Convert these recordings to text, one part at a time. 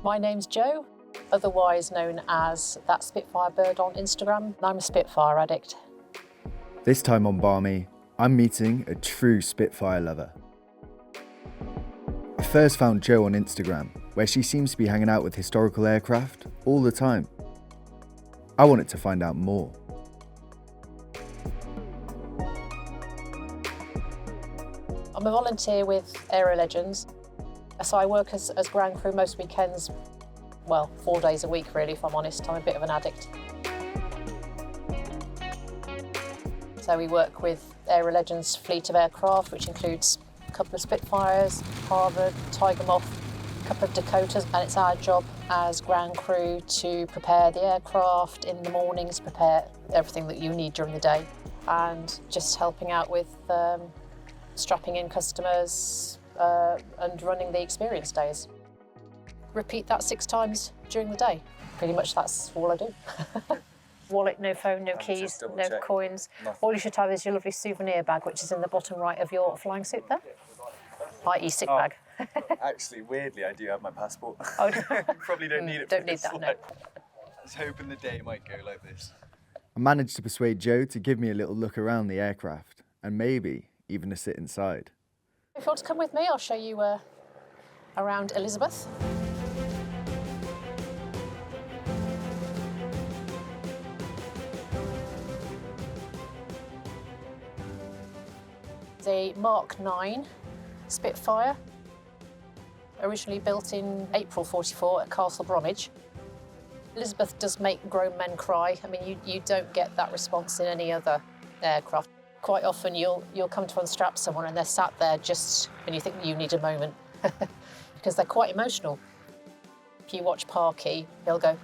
My name's Jo, otherwise known as that.spitfire.bird on Instagram. I'm a Spitfire addict. This time on BARMY, I'm meeting a true Spitfire lover. I first found Jo on Instagram, where she seems to be hanging out with historical aircraft all the time. I wanted to find out more. I'm a volunteer with AeroLegends, so I work as ground crew most weekends, well, 4 days a week really, if I'm honest. I'm a bit of an addict. So we work with AeroLegends' fleet of aircraft, which includes a couple of Spitfires, Harvard, Tiger Moth, a couple of Dakotas, and it's our job as ground crew to prepare the aircraft in the mornings, prepare everything that you need during the day, and just helping out with strapping in customers and running the experience days. Repeat that 6 times during the day. Pretty much that's all I do. Wallet, no phone, no keys, no coins. Nothing. All you should have is your lovely souvenir bag, which is in the bottom right of your flying suit there, i.e. sick bag. Actually, weirdly, I do have my passport. Oh, no. Probably don't need it. Don't need that, no. I was hoping the day might go like this. I managed to persuade Jo to give me a little look around the aircraft, and maybe even to sit inside. If you want to come with me, I'll show you around Elizabeth. The Mark 9 Spitfire, originally built in April '44 at Castle Bromwich. Elizabeth does make grown men cry. I mean, you don't get that response in any other aircraft. Quite often you'll come to unstrap someone and they're sat there just when you think you need a moment because they're quite emotional. If you watch Parky, he'll go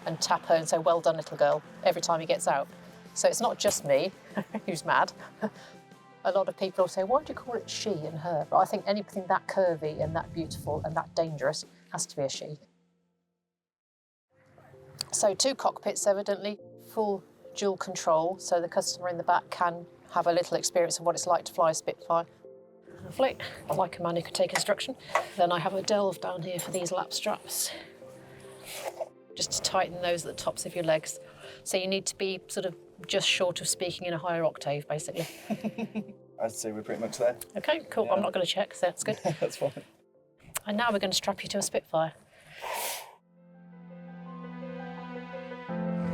and tap her and say, "Well done, little girl," every time he gets out. So it's not just me who's mad. A lot of people will say, "Why do you call it she and her?" But I think anything that curvy and that beautiful and that dangerous has to be a she. So 2 cockpits, evidently, full dual control, so the customer in the back can have a little experience of what it's like to fly a Spitfire. Lovely, like a man who could take instruction. Then I have a delve down here for these lap straps, just to tighten those at the tops of your legs. So you need to be sort of just short of speaking in a higher octave, basically. I'd say we're pretty much there. Okay, cool. Yeah. I'm not going to check, so that's good. That's fine. And now we're going to strap you to a Spitfire.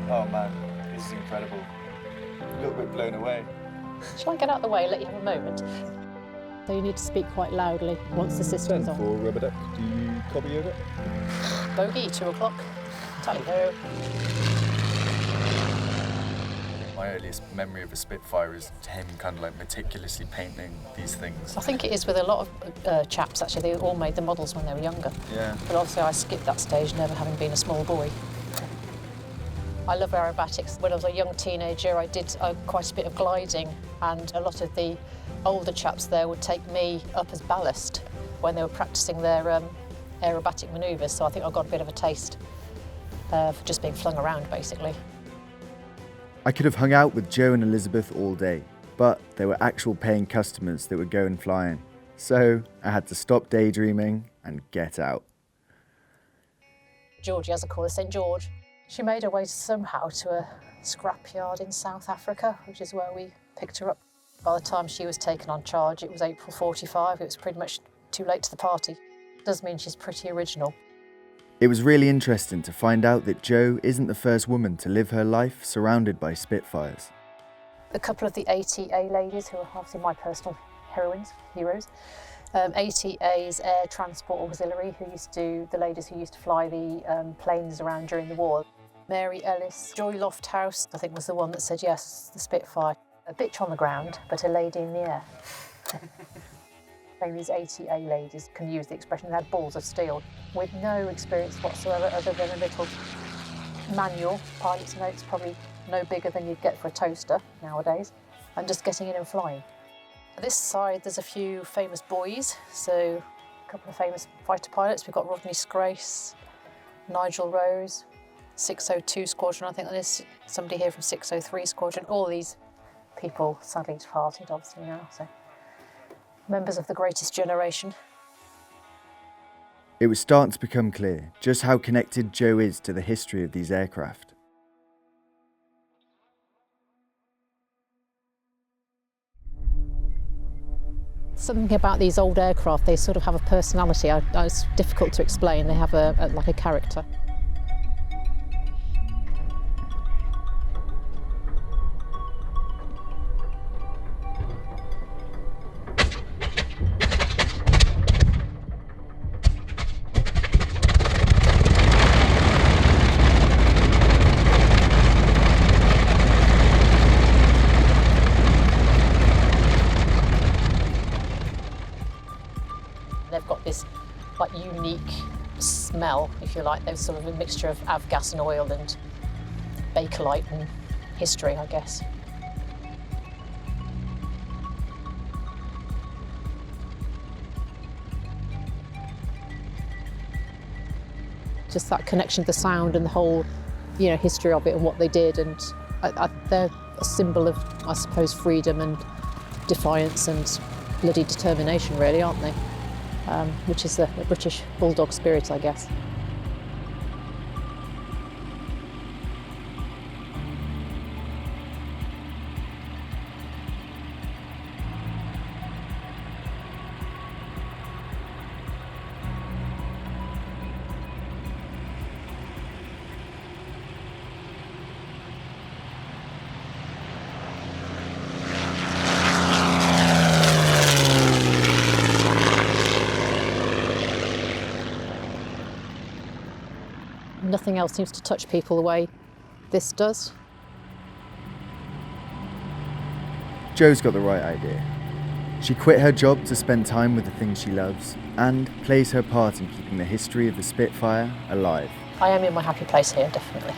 Oh man, this is incredible. A little bit blown away. Shall I get out of the way and let you have a moment? So you need to speak quite loudly once the system's on. For rubber duck, do you copy over? Bogey, 2 o'clock. Tally ho. My earliest memory of a Spitfire is him kind of like meticulously painting these things. I think it is with a lot of chaps, actually. They all made the models when they were younger. Yeah. But obviously I skipped that stage, never having been a small boy. I love aerobatics. When I was a young teenager, I did quite a bit of gliding, and a lot of the older chaps there would take me up as ballast when they were practicing their aerobatic manoeuvres, so I think I got a bit of a taste for just being flung around, basically. I could have hung out with Jo and Elizabeth all day, but there were actual paying customers that were going flying, so I had to stop daydreaming and get out. Georgie has a call, St George. She made her way somehow to a scrapyard in South Africa, which is where we picked her up. By the time she was taken on charge, it was April '45. It was pretty much too late to the party. Does mean she's pretty original. It was really interesting to find out that Jo isn't the first woman to live her life surrounded by Spitfires. A couple of the ATA ladies, who are obviously my personal heroes. ATA's Air Transport Auxiliary, the ladies who used to fly the planes around during the war. Mary Ellis, Joy Lofthouse, I think was the one that said yes, the Spitfire. A bitch on the ground, but a lady in the air. These ATA ladies can use the expression, they had balls of steel, with no experience whatsoever other than a little manual, pilot's notes, probably no bigger than you'd get for a toaster nowadays, and just getting in and flying. On this side, there's a few famous boys, so a couple of famous fighter pilots. We've got Rodney Scrace, Nigel Rose, 602 Squadron, I think that is, somebody here from 603 Squadron. All these people sadly departed, obviously, now, so members of the greatest generation. It was starting to become clear just how connected Jo is to the history of these aircraft. Something about these old aircraft, they sort of have a personality. It's difficult to explain. They have like a character. They've got this like unique smell, if you like. There's sort of a mixture of avgas and oil and Bakelite and history, I guess. Just that connection to the sound and the whole, history of it and what they did, and they're a symbol of, I suppose, freedom and defiance and bloody determination, really, aren't they? Which is the British bulldog spirit, I guess. Nothing else seems to touch people the way this does. Jo's got the right idea. She quit her job to spend time with the things she loves and plays her part in keeping the history of the Spitfire alive. I am in my happy place here, definitely.